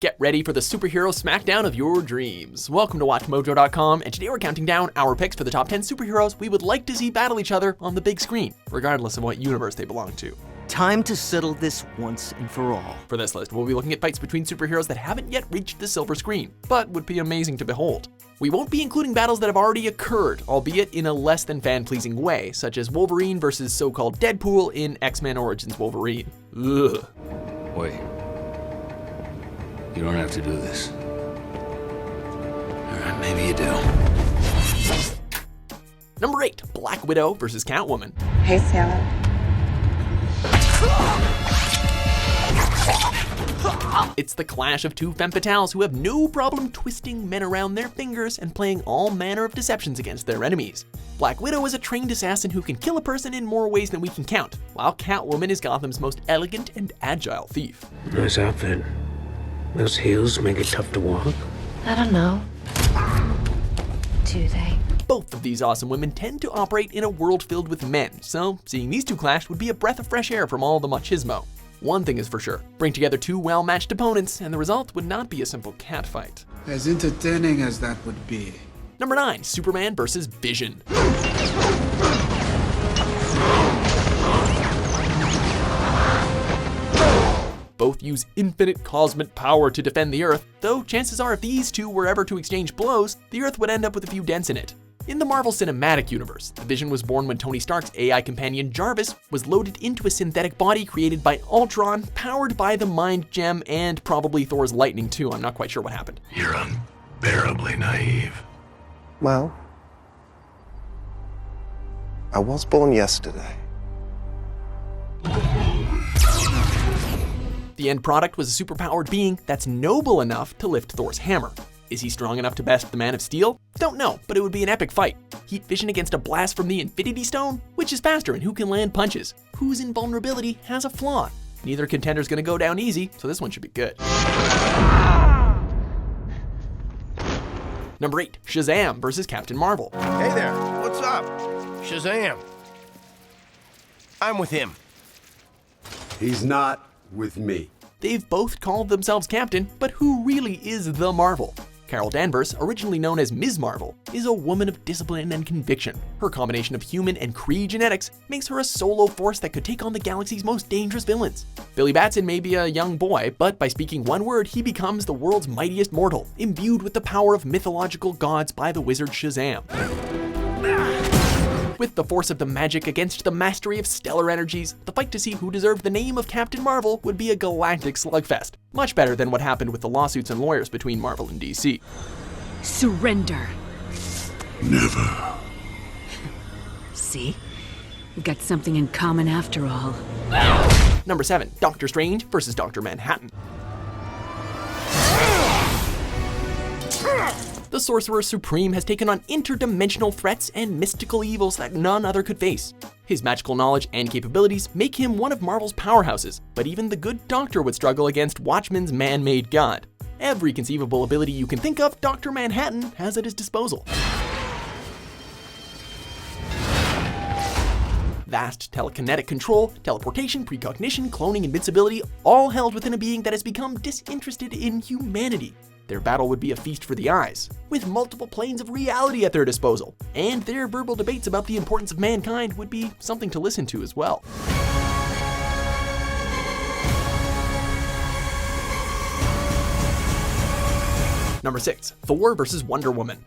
Get ready for the superhero smackdown of your dreams. Welcome to WatchMojo.com, and today we're counting down our picks for the top 10 superheroes we would like to see battle each other on the big screen, regardless of what universe they belong to. Time to settle this once and for all. For this list, we'll be looking at fights between superheroes that haven't yet reached the silver screen, but would be amazing to behold. We won't be including battles that have already occurred, albeit in a less than fan-pleasing way, such as Wolverine versus so-called Deadpool in X-Men Origins Wolverine. Ugh. Wait. You don't have to do this. Alright, maybe you do. Number 8, Black Widow versus Catwoman. Hey, Sarah. It's the clash of two femme fatales who have no problem twisting men around their fingers and playing all manner of deceptions against their enemies. Black Widow is a trained assassin who can kill a person in more ways than we can count, while Catwoman is Gotham's most elegant and agile thief. Nice outfit. Those heels make it tough to walk. I don't know. Do they? Both of these awesome women tend to operate in a world filled with men, so seeing these two clash would be a breath of fresh air from all the machismo. One thing is for sure, bring together two well-matched opponents and the result would not be a simple catfight. As entertaining as that would be. Number 9, Superman versus Vision. Both use infinite cosmic power to defend the Earth, though chances are if these two were ever to exchange blows, the Earth would end up with a few dents in it. In the Marvel Cinematic Universe, the Vision was born when Tony Stark's AI companion Jarvis was loaded into a synthetic body created by Ultron, powered by the Mind Gem and probably Thor's lightning too. I'm not quite sure what happened. You're unbearably naive. Well, I was born yesterday. The end product was a superpowered being that's noble enough to lift Thor's hammer. Is he strong enough to best the Man of Steel? Don't know, but it would be an epic fight. Heat Vision against a blast from the Infinity Stone? Which is faster and who can land punches? Whose invulnerability has a flaw? Neither contender's gonna go down easy, so this one should be good. Number 8, Shazam versus Captain Marvel. Hey there, what's up? Shazam. I'm with him. He's not with me. They've both called themselves Captain, but who really is the Marvel? Carol Danvers, originally known as Ms. Marvel, is a woman of discipline and conviction. Her combination of human and Kree genetics makes her a solo force that could take on the galaxy's most dangerous villains. Billy Batson may be a young boy, but by speaking one word, he becomes the world's mightiest mortal, imbued with the power of mythological gods by the wizard Shazam. With the force of the magic against the mastery of stellar energies, the fight to see who deserved the name of Captain Marvel would be a galactic slugfest. Much better than what happened with the lawsuits and lawyers between Marvel and DC. Surrender. Never. See? We've got something in common after all. Number 7, Doctor Strange versus Dr. Manhattan. The Sorcerer Supreme has taken on interdimensional threats and mystical evils that none other could face. His magical knowledge and capabilities make him one of Marvel's powerhouses, but even the good Doctor would struggle against Watchmen's man-made god. Every conceivable ability you can think of, Dr. Manhattan has at his disposal. Vast telekinetic control, teleportation, precognition, cloning, invincibility, all held within a being that has become disinterested in humanity. Their battle would be a feast for the eyes, with multiple planes of reality at their disposal, and their verbal debates about the importance of mankind would be something to listen to as well. Number 6, Thor versus Wonder Woman.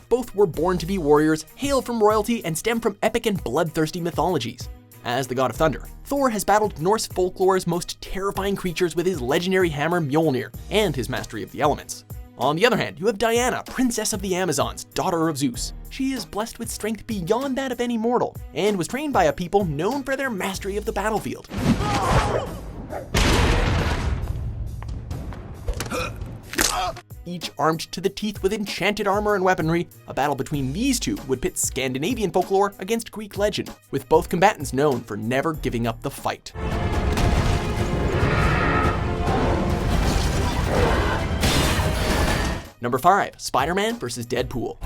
Both were born to be warriors, hail from royalty, and stem from epic and bloodthirsty mythologies. As the god of thunder, Thor has battled Norse folklore's most terrifying creatures with his legendary hammer Mjolnir and his mastery of the elements. On the other hand, you have Diana, princess of the Amazons, daughter of Zeus. She is blessed with strength beyond that of any mortal, and was trained by a people known for their mastery of the battlefield. Each armed to the teeth with enchanted armor and weaponry, a battle between these two would pit Scandinavian folklore against Greek legend, with both combatants known for never giving up the fight. Number 5, Spider-Man versus Deadpool.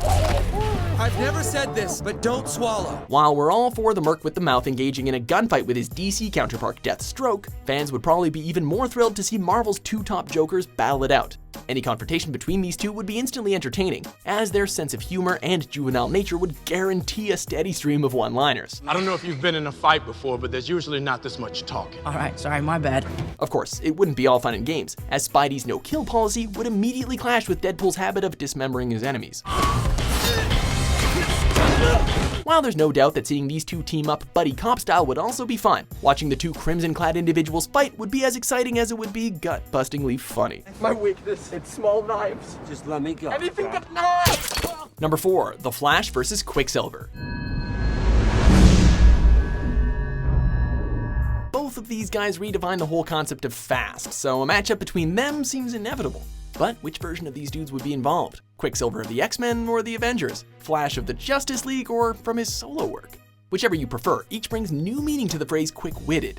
I've never said this, but don't swallow. While we're all for the Merc with the Mouth engaging in a gunfight with his DC counterpart Deathstroke, fans would probably be even more thrilled to see Marvel's two top Jokers battle it out. Any confrontation between these two would be instantly entertaining, as their sense of humor and juvenile nature would guarantee a steady stream of one-liners. I don't know if you've been in a fight before, but there's usually not this much talking. Alright, sorry, my bad. Of course, it wouldn't be all fun and games, as Spidey's no-kill policy would immediately clash with Deadpool's habit of dismembering his enemies. While there's no doubt that seeing these two team up buddy cop style would also be fun, watching the two crimson-clad individuals fight would be as exciting as it would be gut-bustingly funny. My weakness, it's small knives. Just let me go. Anything but knives! Number 4, The Flash vs. Quicksilver. Both of these guys redefine the whole concept of fast, so a matchup between them seems inevitable. But which version of these dudes would be involved? Quicksilver of the X-Men or the Avengers? Flash of the Justice League or from his solo work? Whichever you prefer, each brings new meaning to the phrase quick-witted.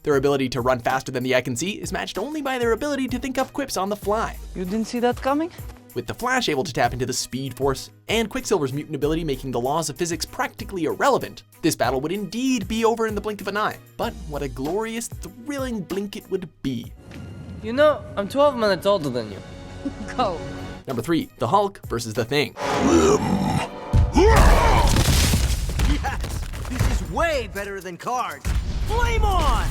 Their ability to run faster than the eye can see is matched only by their ability to think up quips on the fly. You didn't see that coming? With the Flash able to tap into the Speed Force, and Quicksilver's mutant ability making the laws of physics practically irrelevant, this battle would indeed be over in the blink of an eye. But what a glorious, thrilling blink it would be. You know, I'm 12 minutes older than you. Go. Number 3, The Hulk vs. The Thing. Yes! This is way better than cards. Flame on!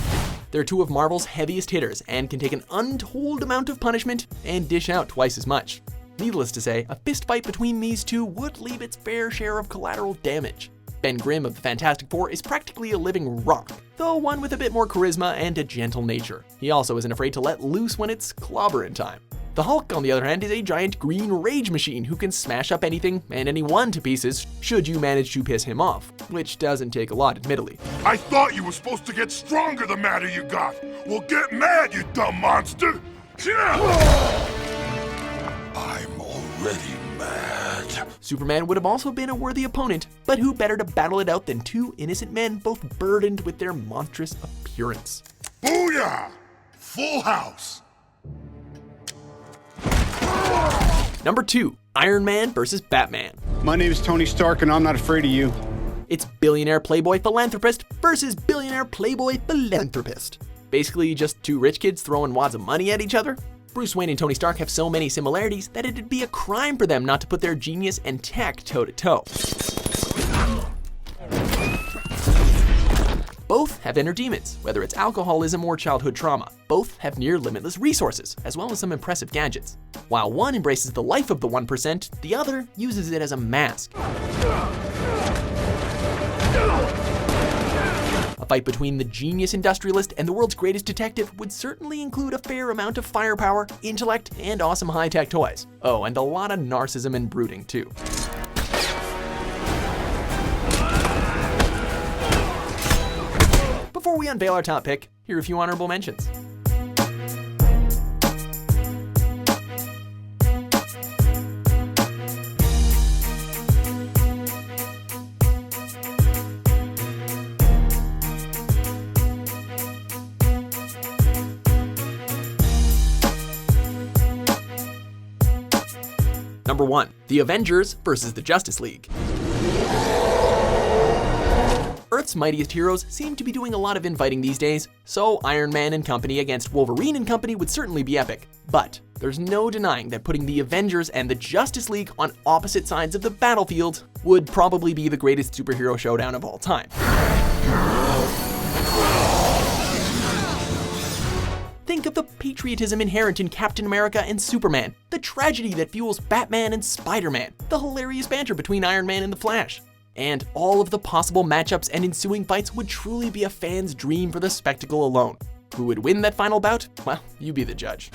They're two of Marvel's heaviest hitters and can take an untold amount of punishment and dish out twice as much. Needless to say, a fist fight between these two would leave its fair share of collateral damage. Ben Grimm of the Fantastic Four is practically a living rock, though one with a bit more charisma and a gentle nature. He also isn't afraid to let loose when it's clobbering time. The Hulk, on the other hand, is a giant green rage machine who can smash up anything and anyone to pieces should you manage to piss him off, which doesn't take a lot, admittedly. I thought you were supposed to get stronger the madder you got. Well, get mad, you dumb monster! I'm already mad. Superman would have also been a worthy opponent, but who better to battle it out than two innocent men both burdened with their monstrous appearance. Booyah! Full house! Number 2, Iron Man vs. Batman. My name is Tony Stark and I'm not afraid of you. It's billionaire playboy philanthropist versus billionaire playboy philanthropist. Basically just two rich kids throwing wads of money at each other. Bruce Wayne and Tony Stark have so many similarities that it'd be a crime for them not to put their genius and tech toe-to-toe. Both have inner demons, whether it's alcoholism or childhood trauma. Both have near limitless resources, as well as some impressive gadgets. While one embraces the life of the 1%, the other uses it as a mask. A fight between the genius industrialist and the world's greatest detective would certainly include a fair amount of firepower, intellect, and awesome high-tech toys. Oh, and a lot of narcissism and brooding, too. Before we unveil our top pick, here are a few honorable mentions. Number 1, The Avengers vs. the Justice League. Earth's mightiest heroes seem to be doing a lot of infighting these days, so Iron Man and company against Wolverine and company would certainly be epic. But there's no denying that putting the Avengers and the Justice League on opposite sides of the battlefield would probably be the greatest superhero showdown of all time. Think of the patriotism inherent in Captain America and Superman, the tragedy that fuels Batman and SpiderMan, the hilarious banter between Iron Man and the Flash. And all of the possible matchups and ensuing fights would truly be a fan's dream for the spectacle alone. Who would win that final bout? Well, you be the judge.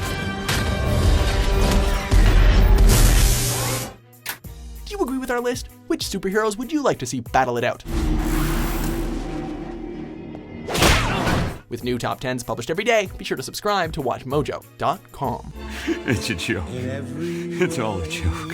Do you agree with our list? Which superheroes would you like to see battle it out? With new top 10s published every day, be sure to subscribe to WatchMojo.com. It's a joke. It's all a joke.